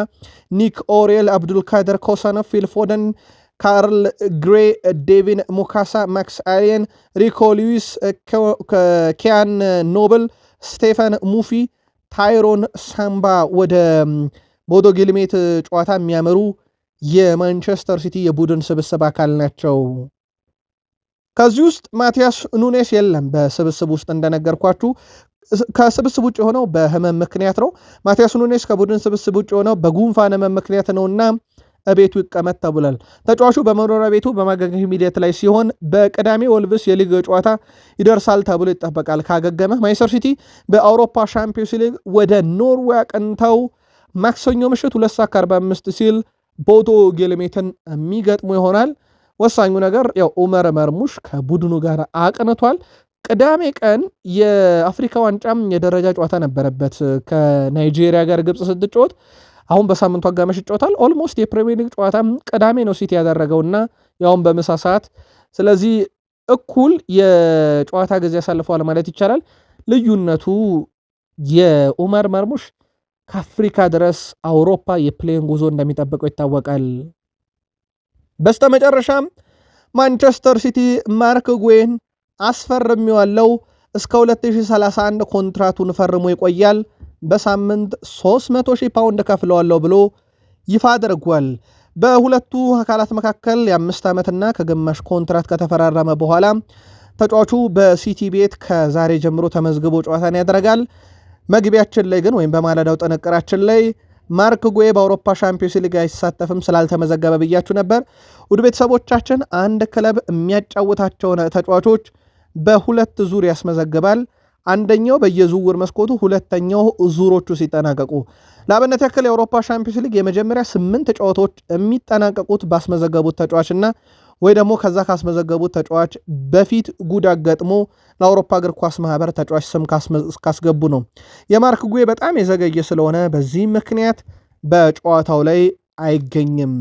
ኒክ ኦሪየል፣ አብዱልካደር ኮሳኖፍ፣ ፊል ፎደን፣ ካርል ግሬ፣ ዴቪን ሙካሳ፣ ማክስ አሊየን፣ ሪኮ ሉዊስ፣ ኪያን ኖብል፣ ስቴፈን ሙፊ፣ ታይሮን ሳምባ ወደ ቦዶ ጊልሜት ጨዋታ የሚያመሩ የማንቸስተር ሲቲ የቡድን ስብስብ አካል ናቸው። ከዚህ ውስጥ ማቲያስ ኑኔስ የለም በስብስብ ውስጥ እንደነገርኳችሁ ከስብስብ ውጭ የሆነው በህመም ምክንያት ነው። ማቲያስ ኑኔስ ከቡድን ስብስብ ውጭ የሆነው በጉንፋን ህመም ምክንያት ነውና ቤቱ ይቀመጥ ተብሏል። ተጫዋቹ በመኖሪያ ቤቱ በማገገም ሂደት ላይ ሲሆን በቅዳሜ ወልቭስ የሊግ ጨዋታ ይደርሳል ተብሎ ይጠበቃል። ካገገመ ማንቸስተር ሲቲ በአውሮፓ ሻምፒዮንስ ሊግ ወደ ኖርዌይ አቅንተው ማክሰኞ ምሽት 2:45 ሲል ቦዶ ጊልሜትን የሚገጥሙ ይሆናል። ወሳኙ ነገር ያው ኡመር መርሙሽ ከቡድኑ ጋር አቅንቷል። ቅዳሜ ቀን የአፍሪካ ዋንጫም የደረጃ ጨዋታ ነበረበት ከናይጄሪያ ጋር ግብጽ ስትጫወት፣ አሁን በሳምንቱ አጋማሽ ይጫወታል። ኦልሞስት የፕሪሚየር ሊግ ጨዋታ ቅዳሜ ነው ሲቲ ያደረገውና ያውም በምሳ ሰዓት። ስለዚህ እኩል የጨዋታ ጊዜ ያሳልፈዋል ማለት ይቻላል። ልዩነቱ የኡመር መርሙሽ ከአፍሪካ ድረስ አውሮፓ የፕሌን ጉዞ እንደሚጠብቀው ይታወቃል። በስተመጨረሻም ማንቸስተር ሲቲ ማርክ ጉዌን አስፈርሚዋለው እስከ 2031 ኮንትራቱን ፈርሞ ይቆያል፣ በሳምንት 300,000 ፓውንድ ከፍለዋለሁ ብሎ ይፋ አድርጓል። በሁለቱ አካላት መካከል የ5 ዓመትና ከግማሽ ኮንትራት ከተፈራረመ በኋላ ተጫዋቹ በሲቲ ቤት ከዛሬ ጀምሮ ተመዝግቦ ጨዋታን ያደርጋል። መግቢያችን ላይ ግን ወይም በማለዳው ጥንቅራችን ላይ ማርክ ጉዌ በአውሮፓ ሻምፒዮንስ ሊግ አይሳተፍም ስላልተመዘገበ ብያችሁ ነበር። ውድ ቤተሰቦቻችን አንድ ክለብ የሚያጫውታቸውን ተጫዋቾች በሁለት ዙር ያስመዘግባል። አንደኛው በየዝውውር መስኮቱ፣ ሁለተኛው ዙሮቹ ሲጠናቀቁ። ለአብነት ያክል የአውሮፓ ሻምፒዮንስ ሊግ የመጀመሪያ 8 ጨዋታዎች የሚጠናቀቁት ባስመዘገቡት ተጫዋችና ወይ ደግሞ ከዛ ካስመዘገቡት ተጫዋች በፊት ጉዳት ገጥሞ ለአውሮፓ እግር ኳስ ማህበር ተጫዋች ስም ካስገቡ ነው። የማርክ ጉዌ በጣም የዘገየ ስለሆነ በዚህ ምክንያት በጨዋታው ላይ አይገኝም።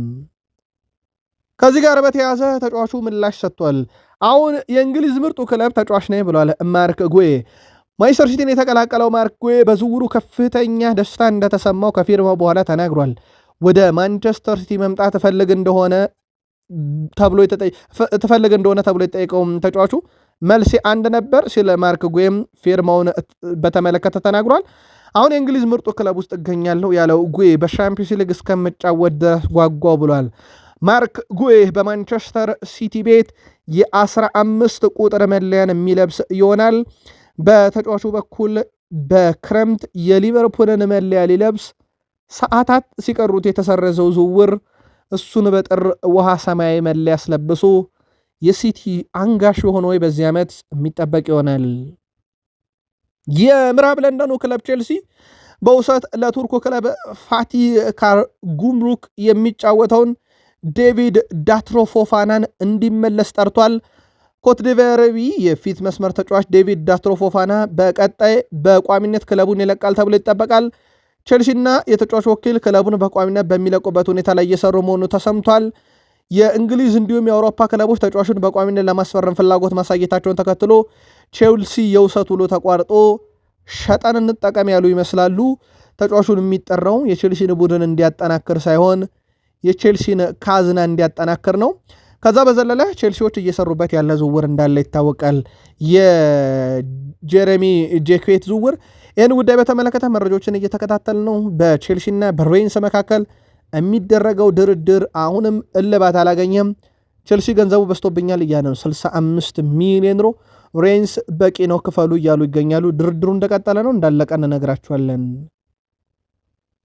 ከዚህ ጋር በተያያዘ ተጫዋቹ ምላሽ ሰጥቷል። አሁን የእንግሊዝ ምርጡ ክለብ ተጫዋች ነኝ ብሏል ማርክ ጉዌ። ማንቸስተር ሲቲን የተቀላቀለው ማርክ ጉዌ በዝውውሩ ከፍተኛ ደስታ እንደተሰማው ከፊርማው በኋላ ተናግሯል። ወደ ማንቸስተር ሲቲ መምጣት ትፈልግ እንደሆነ ተብሎ የተጠየቀውም ተጫዋቹ መልሴ አንድ ነበር ሲል ማርክ ጉዌም ፊርማውን በተመለከተ ተናግሯል። አሁን የእንግሊዝ ምርጡ ክለብ ውስጥ እገኛለሁ ያለው ጉዌ በሻምፒዮንስ ሊግ እስከምጫወት ድረስ ጓጓው ብሏል። ማርክ ጉዌ በማንቸስተር ሲቲ ቤት የ15 ቁጥር መለያን የሚለብስ ይሆናል። በተጫዋቹ በኩል በክረምት የሊቨርፑልን መለያ ሊለብስ ሰዓታት ሲቀሩት የተሰረዘው ዝውውር እሱን በጥር ውሃ ሰማያዊ መለያ ያስለብሶ የሲቲ አንጋሽ የሆነ ወይ በዚህ ዓመት የሚጠበቅ ይሆናል። የምዕራብ ለንደኑ ክለብ ቼልሲ በውሰት ለቱርኩ ክለብ ፋቲ ካርጉምሩክ የሚጫወተውን ዴቪድ ዳትሮ ፎፋናን እንዲመለስ ጠርቷል። ኮትዲቫራዊ የፊት መስመር ተጫዋች ዴቪድ ዳትሮ ፎፋና በቀጣይ በቋሚነት ክለቡን ይለቃል ተብሎ ይጠበቃል። ቼልሲና የተጫዋች ወኪል ክለቡን በቋሚነት በሚለቁበት ሁኔታ ላይ እየሰሩ መሆኑ ተሰምቷል። የእንግሊዝ እንዲሁም የአውሮፓ ክለቦች ተጫዋቹን በቋሚነት ለማስፈረም ፍላጎት ማሳየታቸውን ተከትሎ ቼልሲ የውሰት ውሎ ተቋርጦ ሸጠን እንጠቀም ያሉ ይመስላሉ። ተጫዋቹን የሚጠራው የቼልሲን ቡድን እንዲያጠናክር ሳይሆን የቼልሲን ካዝና እንዲያጠናክር ነው። ከዛ በዘለለ ቼልሲዎች እየሰሩበት ያለ ዝውውር እንዳለ ይታወቃል። የጀረሚ ጄክዌት ዝውውር። ይህን ጉዳይ በተመለከተ መረጃዎችን እየተከታተል ነው። በቼልሲና በሬንስ መካከል የሚደረገው ድርድር አሁንም እልባት አላገኘም። ቼልሲ ገንዘቡ በዝቶብኛል እያለ ነው፣ 65 ሚሊዮን ዩሮ። ሬንስ በቂ ነው ክፈሉ እያሉ ይገኛሉ። ድርድሩ እንደቀጠለ ነው፣ እንዳለቀ እንነግራችኋለን።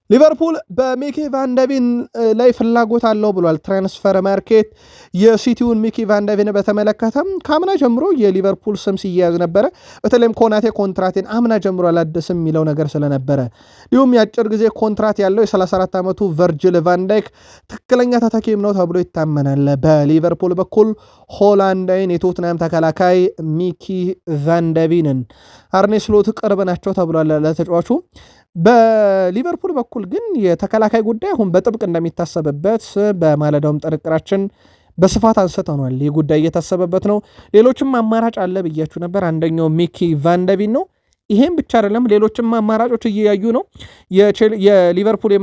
ሊቨርፑል በሚኪ ቫንደቪን ላይ ፍላጎት አለው ብሏል። ትራንስፈር ማርኬት የሲቲውን ሚኪ ቫንደቪን በተመለከተም ከአምና ጀምሮ የሊቨርፑል ስም ሲያያዝ ነበረ። በተለይም ኮናቴ ኮንትራቴን አምና ጀምሮ አላደስም የሚለው ነገር ስለነበረ፣ እንዲሁም የአጭር ጊዜ ኮንትራት ያለው የ34 ዓመቱ ቨርጅል ቫንዳይክ ትክክለኛ ተተኪም ነው ተብሎ ይታመናል። በሊቨርፑል በኩል ሆላንዳዊን የቶትናም ተከላካይ ሚኪ ቫንደቪንን አርኔ ስሎት ቅርብ ናቸው ተብሏል ለተጫዋቹ። በሊቨርፑል በኩል ግን የተከላካይ ጉዳይ አሁን በጥብቅ እንደሚታሰብበት በማለዳውም ጥንቅራችን በስፋት አንስተናል። ይህ ጉዳይ እየታሰበበት ነው። ሌሎችም አማራጭ አለ ብያችሁ ነበር። አንደኛው ሚኪ ቫንደቪን ነው። ይሄን ብቻ አይደለም፣ ሌሎችም አማራጮች እያዩ ነው የሊቨርፑል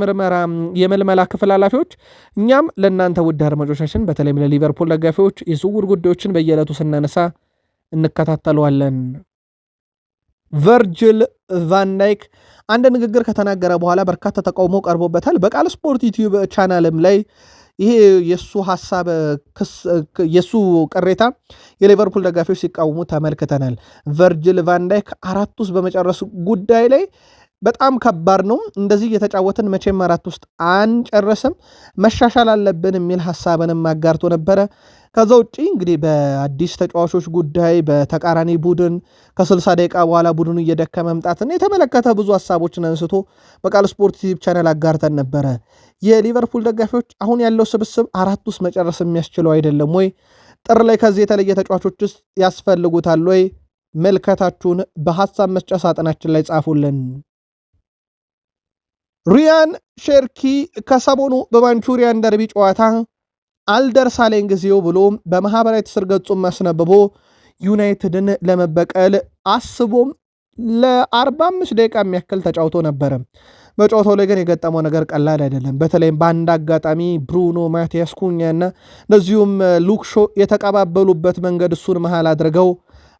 የመልመላ ክፍል ኃላፊዎች። እኛም ለእናንተ ውድ አድማጮቻችን በተለይም ለሊቨርፑል ደጋፊዎች የዝውውር ጉዳዮችን በየዕለቱ ስናነሳ እንከታተለዋለን። ቨርጅል ቫን ዳይክ አንድ ንግግር ከተናገረ በኋላ በርካታ ተቃውሞ ቀርቦበታል። በቃል ስፖርት ዩቲዩብ ቻናልም ላይ ይሄ የሱ ሐሳብ የሱ ቅሬታ የሊቨርፑል ደጋፊዎች ሲቃወሙ ተመልክተናል። ቨርጅል ቫን ዳይክ 4 ውስጥ በመጨረሱ ጉዳይ ላይ በጣም ከባድ ነው፣ እንደዚህ እየተጫወትን መቼም 4 ውስጥ አንጨርስም፣ መሻሻል አለብን የሚል ሐሳብንም አጋርቶ ነበረ። ከዛ ውጪ እንግዲህ በአዲስ ተጫዋቾች ጉዳይ በተቃራኒ ቡድን ከ60 ደቂቃ በኋላ ቡድኑ እየደከመ መምጣትን የተመለከተ ብዙ ሐሳቦችን አንስቶ በቃል ስፖርት ዩቲዩብ ቻናል አጋርተን ነበረ። የሊቨርፑል ደጋፊዎች አሁን ያለው ስብስብ 4 ውስጥ መጨረስ የሚያስችለው አይደለም ወይ? ጥር ላይ ከዚህ የተለየ ተጫዋቾች ውስጥ ያስፈልጉታል ወይ? መልከታችሁን በሐሳብ መስጫ ሳጥናችን ላይ ጻፉልን። ሪያን ሼርኪ ከሰሞኑ በማንቹሪያን ደርቢ ጨዋታ አልደርሳለኝ ጊዜው ብሎ በማህበራዊ ትስስር ገጹ ማስነብቦ ዩናይትድን ለመበቀል አስቦም ለ45 ደቂቃ የሚያክል ተጫውቶ ነበረ። በጨዋታው ላይ ግን የገጠመው ነገር ቀላል አይደለም። በተለይም በአንድ አጋጣሚ ብሩኖ ማቲያስ ኩኛና እንደዚሁም ሉክሾ የተቀባበሉበት መንገድ እሱን መሃል አድርገው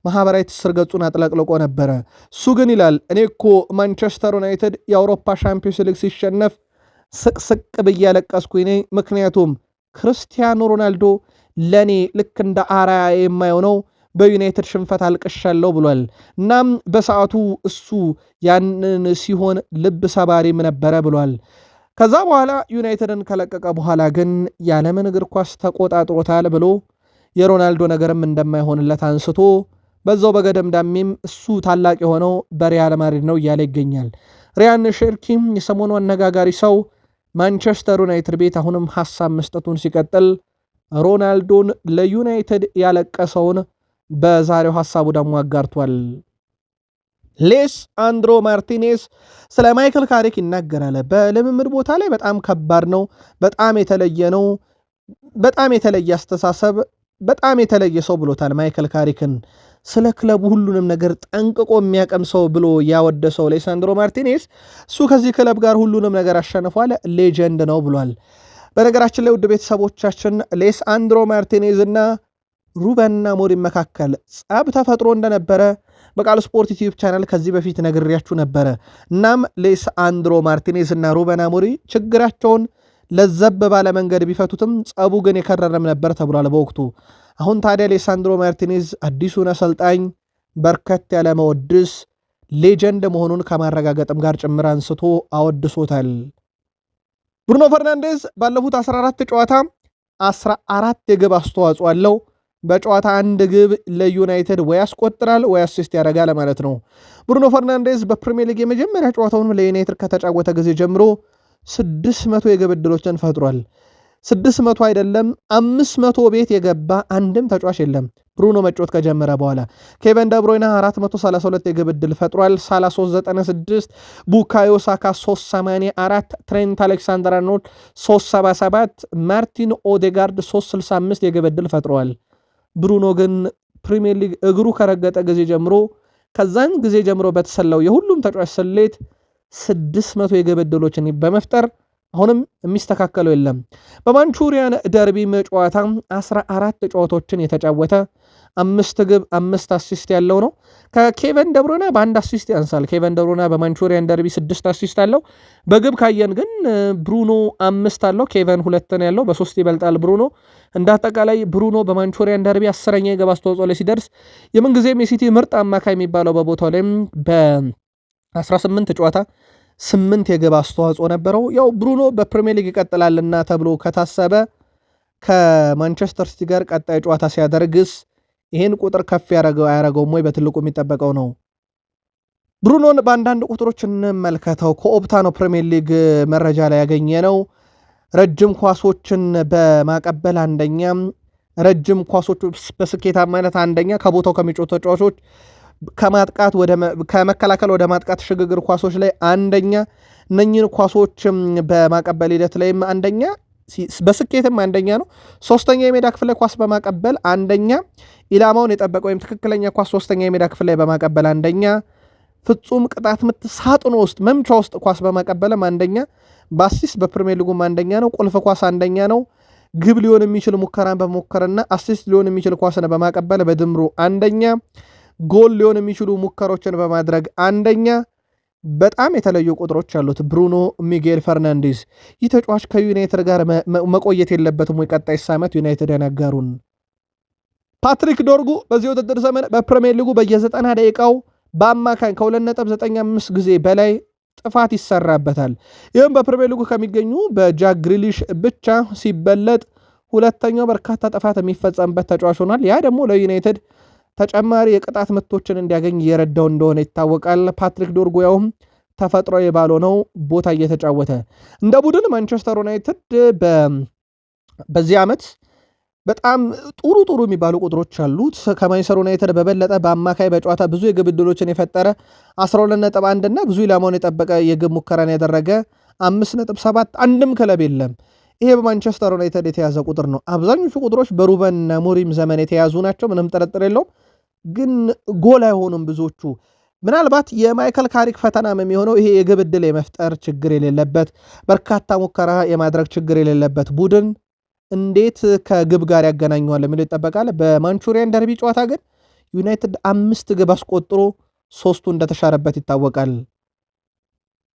ማህበራዊ ትስስር ገጹን አጥለቅልቆ ነበረ። እሱ ግን ይላል እኔ እኮ ማንቸስተር ዩናይትድ የአውሮፓ ሻምፒዮንስ ሊግ ሲሸነፍ ስቅስቅ ብዬ ያለቀስኩኝ ነኝ፣ ምክንያቱም ክርስቲያኖ ሮናልዶ ለኔ ልክ እንደ አራያ የማይሆነው በዩናይትድ ሽንፈት አልቅሻለሁ ብሏል። እናም በሰዓቱ እሱ ያንን ሲሆን ልብ ሰባሪም ነበረ ብሏል። ከዛ በኋላ ዩናይትድን ከለቀቀ በኋላ ግን ያለምን እግር ኳስ ተቆጣጥሮታል ብሎ የሮናልዶ ነገርም እንደማይሆንለት አንስቶ በዛው በገደምዳሜም እሱ ታላቅ የሆነው በሪያል ማድሪድ ነው እያለ ይገኛል። ሪያን ሼርኪም የሰሞኑ አነጋጋሪ ሰው ማንቸስተር ዩናይትድ ቤት አሁንም ሐሳብ መስጠቱን ሲቀጥል ሮናልዶን ለዩናይትድ ያለቀሰውን በዛሬው ሐሳቡ ደግሞ አጋርቷል። ሌስ አንድሮ ማርቲኔዝ ስለ ማይክል ካሪክ ይናገራል። በልምምድ ቦታ ላይ በጣም ከባድ ነው፣ በጣም የተለየ ነው፣ በጣም የተለየ አስተሳሰብ፣ በጣም የተለየ ሰው ብሎታል ማይክል ካሪክን። ስለ ክለቡ ሁሉንም ነገር ጠንቅቆ የሚያቀም ሰው ብሎ ያወደሰው ሌሳንድሮ ማርቲኔዝ እሱ ከዚህ ክለብ ጋር ሁሉንም ነገር አሸንፏል፣ ሌጀንድ ነው ብሏል። በነገራችን ላይ ውድ ቤተሰቦቻችን ሌሳንድሮ ማርቲኔዝ እና ሩበን አሞሪም መካከል ጸብ ተፈጥሮ እንደነበረ በቃል ስፖርት ዩቲዩብ ቻናል ከዚህ በፊት ነግሬያችሁ ነበረ። እናም ሌሳንድሮ ማርቲኔዝ እና ሩበን አሞሪም ችግራቸውን ለዘብ ባለ መንገድ ቢፈቱትም ጸቡ ግን የከረረም ነበር ተብሏል በወቅቱ። አሁን ታዲያ ሌሳንድሮ ማርቲኔዝ አዲሱን አሰልጣኝ በርከት ያለ መወድስ ሌጀንድ መሆኑን ከማረጋገጥም ጋር ጭምር አንስቶ አወድሶታል። ብሩኖ ፈርናንዴዝ ባለፉት 14 ጨዋታ 14 የግብ አስተዋጽኦ አለው። በጨዋታ አንድ ግብ ለዩናይትድ ወይ ያስቆጥራል ወይ አሲስት ያደርጋል ማለት ነው። ብሩኖ ፈርናንዴዝ በፕሪሚየር ሊግ የመጀመሪያ ጨዋታውን ለዩናይትድ ከተጫወተ ጊዜ ጀምሮ 600 የግብ ዕድሎችን ፈጥሯል። 600 አይደለም 500 ቤት የገባ አንድም ተጫዋች የለም ብሩኖ መጫወት ከጀመረ በኋላ። ኬቨን ደብሮይና 432 የግብ ዕድል ፈጥሯል፣ 3396። ቡካዮ ሳካ 384፣ ትሬንት አሌክሳንደር አርኖልድ 377፣ ማርቲን ኦዴጋርድ 365 የግብ ዕድል ፈጥረዋል። ብሩኖ ግን ፕሪሚየር ሊግ እግሩ ከረገጠ ጊዜ ጀምሮ ከዛን ጊዜ ጀምሮ በተሰላው የሁሉም ተጫዋች ስሌት 600 የግብ ዕድሎችን በመፍጠር አሁንም የሚስተካከለው የለም። በማንቹሪያን ደርቢ ጨዋታ 14 ጨዋታዎችን የተጫወተ 5 ግብ 5 አሲስት ያለው ነው። ከኬቨን ደብሮና በአንድ አሲስት ያንሳል። ኬቨን ደብሮና በማንቹሪያን ደርቢ 6 አሲስት አለው። በግብ ካየን ግን ብሩኖ 5 አለው፣ ኬቨን 2 ነው ያለው፣ በ3 ይበልጣል ብሩኖ። እንደ አጠቃላይ ብሩኖ በማንቹሪያን ደርቢ 10ኛ የግብ አስተዋጽኦ ላይ ሲደርስ የምንጊዜም የሲቲ ምርጥ አማካይ የሚባለው በቦታው ላይም በ18 ጨዋታ 8 የግብ አስተዋጽኦ ነበረው። ያው ብሩኖ በፕሪሚየር ሊግ ይቀጥላልና ተብሎ ከታሰበ ከማንቸስተር ሲቲ ጋር ቀጣይ ጨዋታ ሲያደርግስ ይህን ቁጥር ከፍ ያደረገውም ወይ በትልቁ የሚጠበቀው ነው። ብሩኖን በአንዳንድ ቁጥሮች እንመልከተው። ከኦፕታ ነው ፕሪሚየር ሊግ መረጃ ላይ ያገኘ ነው። ረጅም ኳሶችን በማቀበል አንደኛ፣ ረጅም ኳሶች በስኬታማነት አንደኛ፣ ከቦታው ከሚጮቱ ተጫዋቾች ከመከላከል ወደ ማጥቃት ሽግግር ኳሶች ላይ አንደኛ፣ እነኝን ኳሶች በማቀበል ሂደት ላይም አንደኛ፣ በስኬትም አንደኛ ነው። ሶስተኛ የሜዳ ክፍል ላይ ኳስ በማቀበል አንደኛ፣ ኢላማውን የጠበቀ ወይም ትክክለኛ ኳስ ሶስተኛ የሜዳ ክፍል ላይ በማቀበል አንደኛ፣ ፍጹም ቅጣት ምት ሳጥኑ ውስጥ መምቻ ውስጥ ኳስ በማቀበልም አንደኛ፣ በአሲስት በፕሪሚየር ሊጉም አንደኛ ነው። ቁልፍ ኳስ አንደኛ ነው። ግብ ሊሆን የሚችል ሙከራን በመሞከርና አሲስት ሊሆን የሚችል ኳስን በማቀበል በድምሩ አንደኛ፣ ጎል ሊሆን የሚችሉ ሙከሮችን በማድረግ አንደኛ። በጣም የተለዩ ቁጥሮች ያሉት ብሩኖ ሚጌል ፈርናንዴዝ ይህ ተጫዋች ከዩናይትድ ጋር መቆየት የለበትም ወይ? ቀጣይ ዓመት ዩናይትድ ያናጋሩን። ፓትሪክ ዶርጉ በዚህ ውድድር ዘመን በፕሪሚየር ሊጉ በየ90 ደቂቃው በአማካኝ ከ2.95 ጊዜ በላይ ጥፋት ይሰራበታል። ይህም በፕሪሚየር ሊጉ ከሚገኙ በጃክ ግሪሊሽ ብቻ ሲበለጥ ሁለተኛው በርካታ ጥፋት የሚፈጸምበት ተጫዋች ሆኗል። ያ ደግሞ ለዩናይትድ ተጨማሪ የቅጣት ምቶችን እንዲያገኝ እየረዳው እንደሆነ ይታወቃል። ፓትሪክ ዶርጉ ያውም ተፈጥሮ ባልሆነው ቦታ እየተጫወተ እንደ ቡድን ማንቸስተር ዩናይትድ በዚህ ዓመት በጣም ጥሩ የሚባሉ ቁጥሮች አሉት። ከማንቸስተር ዩናይትድ በበለጠ በአማካይ በጨዋታ ብዙ የግብ ዕድሎችን የፈጠረ 12.1 እና ብዙ ኢላማውን የጠበቀ የግብ ሙከራን ያደረገ 5.7 አንድም ክለብ የለም። ይሄ በማንቸስተር ዩናይትድ የተያዘ ቁጥር ነው። አብዛኞቹ ቁጥሮች በሩበን አሞሪም ዘመን የተያዙ ናቸው፣ ምንም ጥርጥር የለውም። ግን ጎል አይሆኑም ብዙዎቹ። ምናልባት የማይከል ካሪክ ፈተናም የሚሆነው ይሄ የግብ ዕድል የመፍጠር ችግር የሌለበት በርካታ ሙከራ የማድረግ ችግር የሌለበት ቡድን እንዴት ከግብ ጋር ያገናኘዋል የሚለው ይጠበቃል። በማንቹሪያን ደርቢ ጨዋታ ግን ዩናይትድ 5 ግብ አስቆጥሮ 3ቱ እንደተሻረበት ይታወቃል።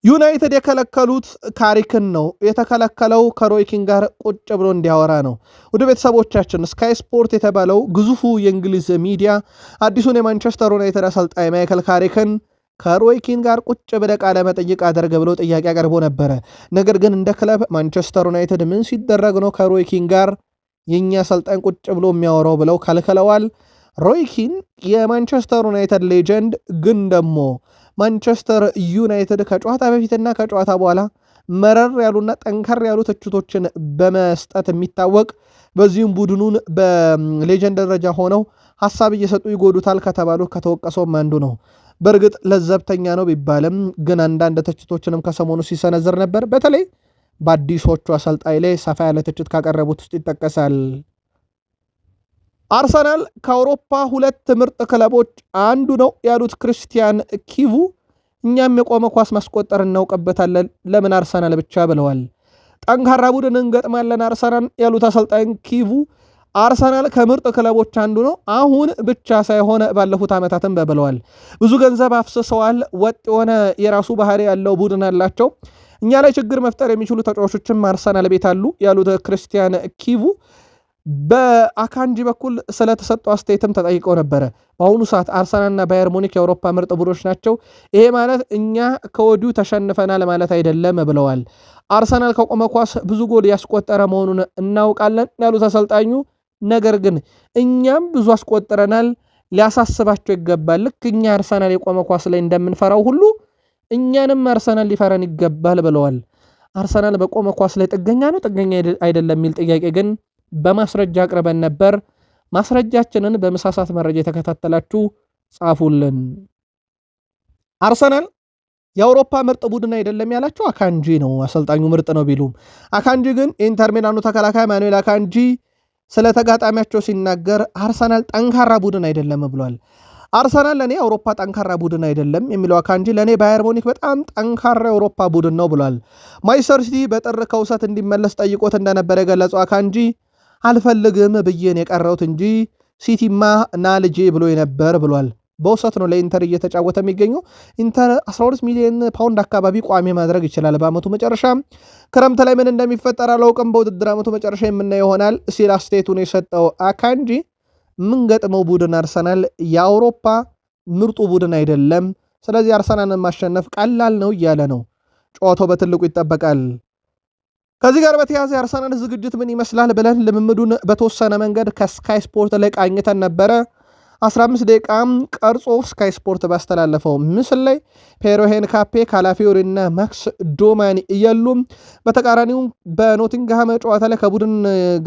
ዩናይትድ የከለከሉት ካሪክን ነው። የተከለከለው ከሮይኪን ጋር ቁጭ ብሎ እንዲያወራ ነው። ወደ ቤተሰቦቻችን ስካይ ስፖርት የተባለው ግዙፉ የእንግሊዝ ሚዲያ አዲሱን የማንቸስተር ዩናይትድ አሰልጣኝ ማይከል ካሪክን ከሮይኪን ጋር ቁጭ ብለህ ቃለ መጠይቅ አደረገ ብሎ ጥያቄ አቀርቦ ነበረ። ነገር ግን እንደ ክለብ ማንቸስተር ዩናይትድ ምን ሲደረግ ነው ከሮይኪን ጋር የኛ አሰልጣኝ ቁጭ ብሎ የሚያወራው ብለው ከልክለዋል። ሮይኪን የማንቸስተር ዩናይትድ ሌጀንድ ግን ደግሞ ማንቸስተር ዩናይትድ ከጨዋታ በፊትና ከጨዋታ በኋላ መረር ያሉና ጠንከር ያሉ ትችቶችን በመስጠት የሚታወቅ በዚህም ቡድኑን በሌጀንድ ደረጃ ሆነው ሐሳብ እየሰጡ ይጎዱታል ከተባሉ ከተወቀሰውም አንዱ ነው። በእርግጥ ለዘብተኛ ነው ቢባልም ግን አንዳንድ ትችቶችንም ከሰሞኑ ሲሰነዝር ነበር። በተለይ በአዲሶቹ አሰልጣኝ ላይ ሰፋ ያለ ትችት ካቀረቡት ውስጥ ይጠቀሳል። አርሰናል ከአውሮፓ 2 ምርጥ ክለቦች አንዱ ነው ያሉት ክርስቲያን ኪቩ እኛም የቆመ ኳስ ማስቆጠር እናውቅበታለን፣ ለምን አርሰናል ብቻ ብለዋል። ጠንካራ ቡድን እንገጥማለን አርሰናል ያሉት አሰልጣኝ ኪቩ አርሰናል ከምርጥ ክለቦች አንዱ ነው፣ አሁን ብቻ ሳይሆን ባለፉት ዓመታትም ብለዋል። ብዙ ገንዘብ አፍስሰዋል፣ ወጥ የሆነ የራሱ ባህሪ ያለው ቡድን አላቸው፣ እኛ ላይ ችግር መፍጠር የሚችሉ ተጫዋቾችም አርሰናል ቤት አሉ ያሉት ክርስቲያን ኪቩ በአካንጂ በኩል ስለተሰጠው አስተያየትም ተጠይቀው ነበረ። በአሁኑ ሰዓት አርሰናልና ባየር ሙኒክ የአውሮፓ ምርጥ ቡድኖች ናቸው፣ ይሄ ማለት እኛ ከወዲሁ ተሸንፈናል ማለት አይደለም ብለዋል። አርሰናል ከቆመ ኳስ ብዙ ጎል ያስቆጠረ መሆኑን እናውቃለን ያሉት አሰልጣኙ ነገር ግን እኛም ብዙ አስቆጥረናል፣ ሊያሳስባቸው ይገባል። ልክ እኛ አርሰናል የቆመ ኳስ ላይ እንደምንፈራው ሁሉ እኛንም አርሰናል ሊፈረን ይገባል ብለዋል። አርሰናል በቆመ ኳስ ላይ ጥገኛ ነው ጥገኛ አይደለም የሚል ጥያቄ ግን በማስረጃ አቅርበን ነበር። ማስረጃችንን በመሳሳት መረጃ የተከታተላችሁ ጻፉልን። አርሰናል የአውሮፓ ምርጥ ቡድን አይደለም ያላቸው አካንጂ ነው። አሰልጣኙ ምርጥ ነው ቢሉም አካንጂ ግን ኢንተር ሚላኑ ተከላካይ ማኑኤል አካንጂ ስለ ተጋጣሚያቸው ሲናገር አርሰናል ጠንካራ ቡድን አይደለም ብሏል። አርሰናል ለእኔ የአውሮፓ ጠንካራ ቡድን አይደለም የሚለው አካንጂ ለእኔ ባየር ሙኒክ በጣም ጠንካራ የአውሮፓ ቡድን ነው ብሏል። ማንቸስተር ሲቲ በጥር ከውሰት እንዲመለስ ጠይቆት እንደነበረ የገለጸው አካንጂ አልፈልግም ብዬን የቀረውት እንጂ ሲቲማ ና ልጄ ብሎ ነበር ብሏል። በውሰት ነው ለኢንተር እየተጫወተ የሚገኘው። ኢንተር 12 ሚሊዮን ፓውንድ አካባቢ ቋሚ ማድረግ ይችላል በአመቱ መጨረሻ። ክረምት ላይ ምን እንደሚፈጠር አላውቅም፣ በውድድር አመቱ መጨረሻ የምናየው ይሆናል ሲል አስተያየቱን የሰጠው አካንጂ ምን ገጥመው ቡድን አርሰናል የአውሮፓ ምርጡ ቡድን አይደለም፣ ስለዚህ አርሰናልን ማሸነፍ ቀላል ነው እያለ ነው። ጨዋታው በትልቁ ይጠበቃል። ከዚህ ጋር በተያያዘ የአርሰናል ዝግጅት ምን ይመስላል ብለን ልምምዱን በተወሰነ መንገድ ከስካይ ስፖርት ላይ ቃኝተን ነበረ። 15 ደቂቃም ቀርጾ ስካይ ስፖርት ባስተላለፈው ምስል ላይ ፔሮ ሄንካፔ፣ ካላፊዮሪና ማክስ ዶማኒ እየሉም። በተቃራኒው በኖቲንግሃም ጨዋታ ላይ ከቡድን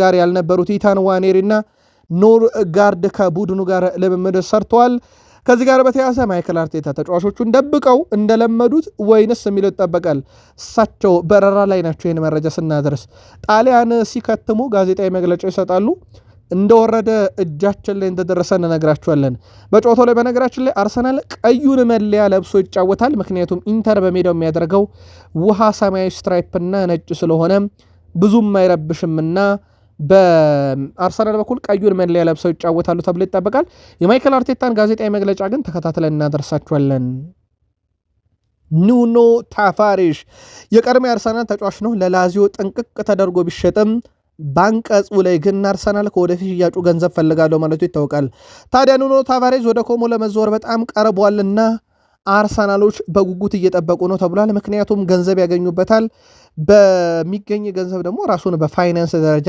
ጋር ያልነበሩት ኢታን ዋኔሪና ኖር ጋርድ ከቡድኑ ጋር ልምምድ ሰርተዋል። ከዚህ ጋር በተያያዘ ማይክል አርቴታ ተጫዋቾቹን ደብቀው እንደለመዱት ወይንስ የሚለው ይጠበቃል። እሳቸው በረራ ላይ ናቸው። ይህን መረጃ ስናደርስ ጣሊያን ሲከትሙ ጋዜጣዊ መግለጫ ይሰጣሉ። እንደወረደ እጃችን ላይ እንደደረሰ እንነግራችኋለን። በጨዋታው ላይ በነገራችን ላይ አርሰናል ቀዩን መለያ ለብሶ ይጫወታል። ምክንያቱም ኢንተር በሜዳው የሚያደርገው ውሃ ሰማያዊ ስትራይፕና ነጭ ስለሆነ ብዙም አይረብሽምና በአርሰናል በኩል ቀዩን መለያ ለብሰው ይጫወታሉ ተብሎ ይጠበቃል። የማይክል አርቴታን ጋዜጣዊ መግለጫ ግን ተከታትለን እናደርሳችኋለን። ኑኖ ታቫሬሽ የቀድሞ የአርሰናል ተጫዋች ነው። ለላዚዮ ጥንቅቅ ተደርጎ ቢሸጥም ባንቀጹ ላይ ግን አርሰናል ከወደፊት ሽያጩ ገንዘብ ፈልጋለሁ ማለቱ ይታወቃል። ታዲያ ኑኖ ታቫሬዝ ወደ ኮሞ ለመዘወር በጣም ቀርቧልና አርሰናሎች በጉጉት እየጠበቁ ነው ተብሏል። ምክንያቱም ገንዘብ ያገኙበታል። በሚገኝ ገንዘብ ደግሞ ራሱን በፋይናንስ ደረጃ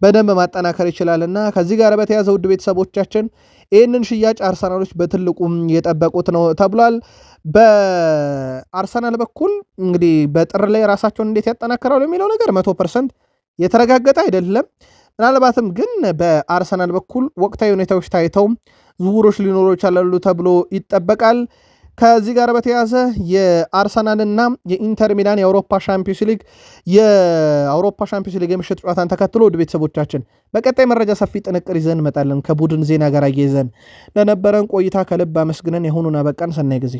በደንብ ማጠናከር ይችላልና ከዚህ ጋር በተያዘ ውድ ቤተሰቦቻችን ይህንን ሽያጭ አርሰናሎች በትልቁም የጠበቁት ነው ተብሏል። በአርሰናል በኩል እንግዲህ በጥር ላይ ራሳቸውን እንዴት ያጠናከራሉ የሚለው ነገር 100% የተረጋገጠ አይደለም። ምናልባትም ግን በአርሰናል በኩል ወቅታዊ ሁኔታዎች ታይተው ዝውውሮች ሊኖሩ ይችላሉ ተብሎ ይጠበቃል። ከዚህ ጋር በተያዘ የአርሰናልና የኢንተር ሚላን የአውሮፓ ሻምፒዮንስ ሊግ የምሽት ጨዋታን ተከትሎ ወደ ቤተሰቦቻችን በቀጣይ መረጃ ሰፊ ጥንቅር ይዘን እንመጣለን። ከቡድን ዜና ጋር አያይዘን ለነበረን ቆይታ ከልብ አመስግነን የሆኑን አበቃን። ሰናይ ጊዜ